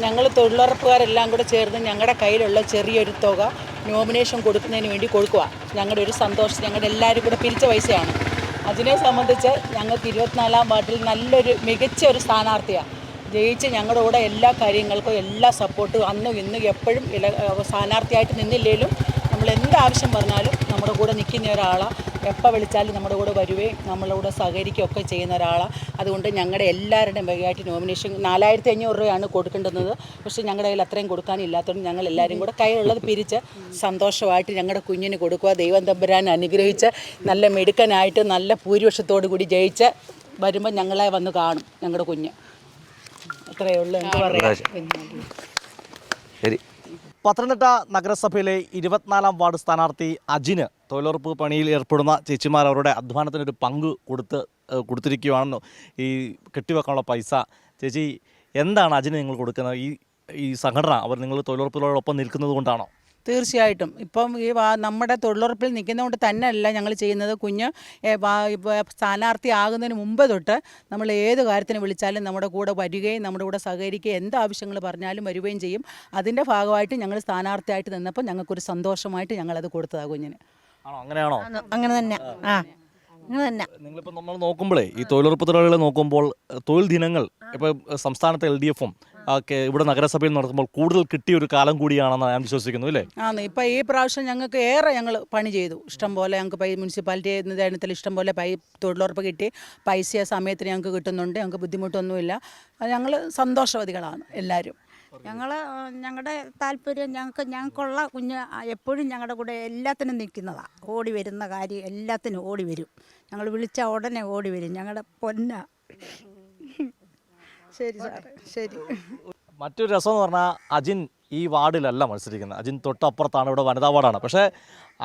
ഞങ്ങൾ തൊഴിലുറപ്പുകാരെല്ലാം കൂടെ ചേർന്ന് ഞങ്ങളുടെ കയ്യിലുള്ള ചെറിയൊരു തുക നോമിനേഷൻ കൊടുക്കുന്നതിന് വേണ്ടി കൊടുക്കുക. ഞങ്ങളുടെ ഒരു സന്തോഷം, ഞങ്ങളുടെ എല്ലാവരും കൂടെ പിരിച്ച പൈസയാണ്. അതിനെ സംബന്ധിച്ച് ഞങ്ങൾക്ക് 24-ാം വാർഡിൽ നല്ലൊരു മികച്ച ഒരു സ്ഥാനാർത്ഥിയാണ് ജയിച്ച് ഞങ്ങളുടെ കൂടെ എല്ലാ കാര്യങ്ങൾക്കും എല്ലാ സപ്പോർട്ടും അന്നും ഇന്നും എപ്പോഴും സ്ഥാനാർത്ഥിയായിട്ട് നിന്നില്ലെങ്കിലും നമ്മൾ എന്താവശ്യം പറഞ്ഞാലും നമ്മുടെ കൂടെ നിൽക്കുന്ന ഒരാളാണ്. എപ്പോൾ വിളിച്ചാലും നമ്മുടെ കൂടെ വരുകയും നമ്മളെ കൂടെ സഹകരിക്കുകയൊക്കെ ചെയ്യുന്ന ഒരാളാണ്. അതുകൊണ്ട് ഞങ്ങളുടെ എല്ലാവരുടെയും വകയായിട്ട് നോമിനേഷൻ 4500 രൂപയാണ് കൊടുക്കേണ്ടുന്നത്. പക്ഷേ ഞങ്ങളുടെ കയ്യിൽ അത്രയും കൊടുക്കാനില്ലാത്തതുകൊണ്ട് ഞങ്ങൾ എല്ലാവരും കൂടെ കയ്യിലുള്ളത് പിരിച്ച് സന്തോഷമായിട്ട് ഞങ്ങളുടെ കുഞ്ഞിന് കൊടുക്കുക. ദൈവം തമ്പുരാൻ അനുഗ്രഹിച്ച് നല്ല മിടുക്കനായിട്ട് നല്ല ഭൂരിപക്ഷത്തോടു കൂടി ജയിച്ച് വരുമ്പോൾ ഞങ്ങളെ വന്ന് കാണും ഞങ്ങളുടെ കുഞ്ഞ്. അത്രയേ ഉള്ളൂ എന്ത് പറയാം. ശരി. പത്തനംതിട്ട നഗരസഭയിലെ 24-ാം വാർഡ് സ്ഥാനാർത്ഥി അജിന് തൊഴിലുറപ്പ് പണിയിൽ ഏർപ്പെടുന്ന ചേച്ചിമാർ അവരുടെ അധ്വാനത്തിനൊരു പങ്ക് കൊടുത്തിരിക്കുകയാണെന്ന് ഈ കെട്ടിവെക്കാനുള്ള പൈസ. ചേച്ചി, എന്താണ് അജിന് നിങ്ങൾ കൊടുക്കുന്നത്? ഈ സംഘടന അവർ നിങ്ങൾ തൊഴിലുറപ്പിനോടൊപ്പം നിൽക്കുന്നത് കൊണ്ടാണോ? തീർച്ചയായിട്ടും. ഇപ്പം നമ്മുടെ തൊഴിലുറപ്പിൽ നിൽക്കുന്നതുകൊണ്ട് തന്നെയല്ല ഞങ്ങൾ ചെയ്യുന്നത്. കുഞ്ഞ് സ്ഥാനാർത്ഥി ആകുന്നതിന് മുമ്പ് തൊട്ട് നമ്മൾ ഏത് കാര്യത്തിന് വിളിച്ചാലും നമ്മുടെ കൂടെ വരികയും നമ്മുടെ കൂടെ സഹകരിക്കുകയും എന്ത് ആവശ്യങ്ങൾ പറഞ്ഞാലും വരികയും ചെയ്യും. അതിൻ്റെ ഭാഗമായിട്ട് ഞങ്ങൾ സ്ഥാനാർത്ഥിയായിട്ട് നിന്നപ്പോൾ ഞങ്ങൾക്കൊരു സന്തോഷമായിട്ട് ഞങ്ങളത് കൊടുത്തതാണ് കുഞ്ഞിന്. ആണോ? അങ്ങനെയാണോ? അങ്ങനെ തന്നെ. അങ്ങനെ തന്നെ. നിങ്ങളിപ്പോൾ നമ്മൾ നോക്കുമ്പോഴേ ഈ തൊഴിലുറപ്പ് തൊഴിലാളികളെ നോക്കുമ്പോൾ തൊഴിൽ ദിനങ്ങൾ ഇപ്പോൾ സംസ്ഥാനത്തെ LDFും ഒക്കെ ഇവിടെ നഗരസഭയിൽ നടത്തുമ്പോൾ കൂടുതൽ കിട്ടിയ ഒരു കാലം കൂടിയാണെന്ന് ഞാൻ വിശ്വസിക്കുന്നു, അല്ലേ? ഇപ്പോൾ ഈ പ്രാവശ്യം ഞങ്ങൾക്ക് ഏറെ ഞങ്ങൾ പണി ചെയ്തു. ഇഷ്ടംപോലെ ഞങ്ങൾക്ക് മുനിസിപ്പാലിറ്റി നേതൃത്വത്തിൽ ഇഷ്ടംപോലെ തൊഴിലുറപ്പ് കിട്ടി. പൈസ സമയത്തിന് ഞങ്ങൾക്ക് കിട്ടുന്നുണ്ട്. ഞങ്ങൾക്ക് ബുദ്ധിമുട്ടൊന്നുമില്ല. ഞങ്ങൾ സന്തോഷവതികളാണ് എല്ലാവരും. ഞങ്ങളുടെ താല്പര്യം ഞങ്ങൾക്കുള്ള കുഞ്ഞ് എപ്പോഴും ഞങ്ങളുടെ കൂടെ എല്ലാത്തിനും നിൽക്കുന്നതാണ്. ഓടി വരുന്ന കാര്യം എല്ലാത്തിനും ഓടി വരും. ഞങ്ങൾ വിളിച്ചാൽ ഉടനെ ഓടി വരും. ഞങ്ങളുടെ പൊന്ന. ശരി സാറേ, ശരി. മറ്റൊരു രസം എന്ന് പറഞ്ഞാൽ അജിൻ ഈ വാർഡിലല്ല മത്സരിക്കുന്നത്. അജിൻ തൊട്ടപ്പുറത്താണ്, ഇവിടെ വനിതാ വാർഡാണ്. പക്ഷേ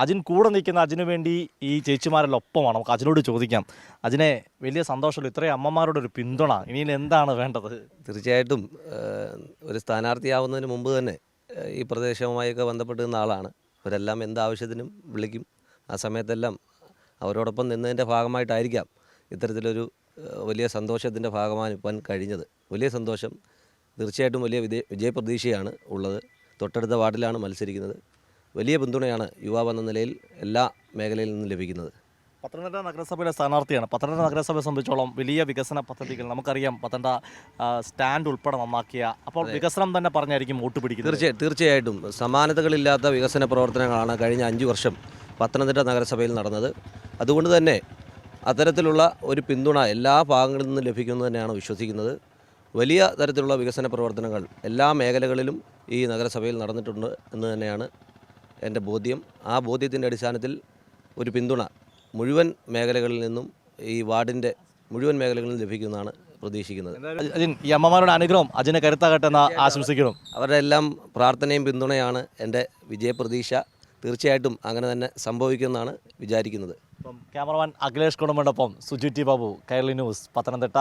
അജിൻ കൂടെ നിൽക്കുന്ന അജിന് വേണ്ടി ഈ ചേച്ചിമാരെല്ലൊപ്പമാണ്. നമുക്ക് അജിനോട് ചോദിക്കാം. അജിനെ, വലിയ സന്തോഷമുള്ളൂ ഇത്രയും അമ്മമാരുടെ ഒരു പിന്തുണ. ഇനി എന്താണ് വേണ്ടത്? തീർച്ചയായിട്ടും ഒരു സ്ഥാനാർത്ഥിയാവുന്നതിന് മുമ്പ് തന്നെ ഈ പ്രദേശവുമായൊക്കെ ബന്ധപ്പെട്ട് നിന്ന ആളാണ്. അവരെല്ലാം എന്താവശ്യത്തിനും വിളിക്കും. ആ സമയത്തെല്ലാം അവരോടൊപ്പം നിന്നതിൻ്റെ ഭാഗമായിട്ടായിരിക്കാം ഇത്തരത്തിലൊരു വലിയ സന്തോഷത്തിൻ്റെ ഭാഗമാകാൻ കഴിഞ്ഞത്. വലിയ സന്തോഷം. തീർച്ചയായിട്ടും വലിയ വിജയപ്രതീക്ഷയാണ് ഉള്ളത്. തൊട്ടടുത്ത വാർഡിലാണ് മത്സരിക്കുന്നത്. വലിയ പിന്തുണയാണ് യുവാവെന്ന നിലയിൽ എല്ലാ മേഖലയിൽ നിന്നും ലഭിക്കുന്നത്. പത്തനംതിട്ട നഗരസഭയിലെ സ്ഥാനാർത്ഥിയാണ്. പത്തനംതിട്ട നഗരസഭയെ സംബന്ധിച്ചോളം വലിയ വികസന പദ്ധതികൾ നമുക്കറിയാം. പത്തനംതിട്ട സ്റ്റാൻഡ് ഉൾപ്പെടെ നന്നാക്കിയ, അപ്പോൾ വികസനം തന്നെ പറഞ്ഞായിരിക്കും വോട്ട് പിടിക്കുന്നത്. തീർച്ചയായിട്ടും സമാനതകളില്ലാത്ത വികസന പ്രവർത്തനങ്ങളാണ് കഴിഞ്ഞ 5 വർഷം പത്തനംതിട്ട നഗരസഭയിൽ നടന്നത്. അതുകൊണ്ട് തന്നെ അത്തരത്തിലുള്ള ഒരു പിന്തുണ എല്ലാ ഭാഗങ്ങളിൽ നിന്നും ലഭിക്കുമെന്ന് തന്നെയാണ് വിശ്വസിക്കുന്നത്. വലിയ തരത്തിലുള്ള വികസന പ്രവർത്തനങ്ങൾ എല്ലാ മേഖലകളിലും ഈ നഗരസഭയിൽ നടന്നിട്ടുണ്ട് എന്ന് തന്നെയാണ് എൻ്റെ ബോധ്യം. ആ ബോധ്യത്തിൻ്റെ അടിസ്ഥാനത്തിൽ ഒരു പിന്തുണ മുഴുവൻ മേഖലകളിൽ നിന്നും ഈ വാർഡിൻ്റെ മുഴുവൻ മേഖലകളിൽ നിന്നും ലഭിക്കുമെന്നാണ് പ്രതീക്ഷിക്കുന്നത്. അജിൻ, ഈ അമ്മമാരുടെ അനുഗ്രഹം അജിനെ കരുത്താകട്ടെ എന്ന് ആശംസിക്കണം. അവരുടെ എല്ലാം പ്രാർത്ഥനയും പിന്തുണയാണ് എൻ്റെ വിജയപ്രതീക്ഷ. തീർച്ചയായിട്ടും അങ്ങനെ തന്നെ സംഭവിക്കുമെന്നാണ് വിചാരിക്കുന്നത്. ക്യാമറമാൻ അഖിലേഷ് കുടുംബോടൊപ്പം സുജിറ്റി ബാബു, കൈരളി ന്യൂസ്, പത്തനംതിട്ട.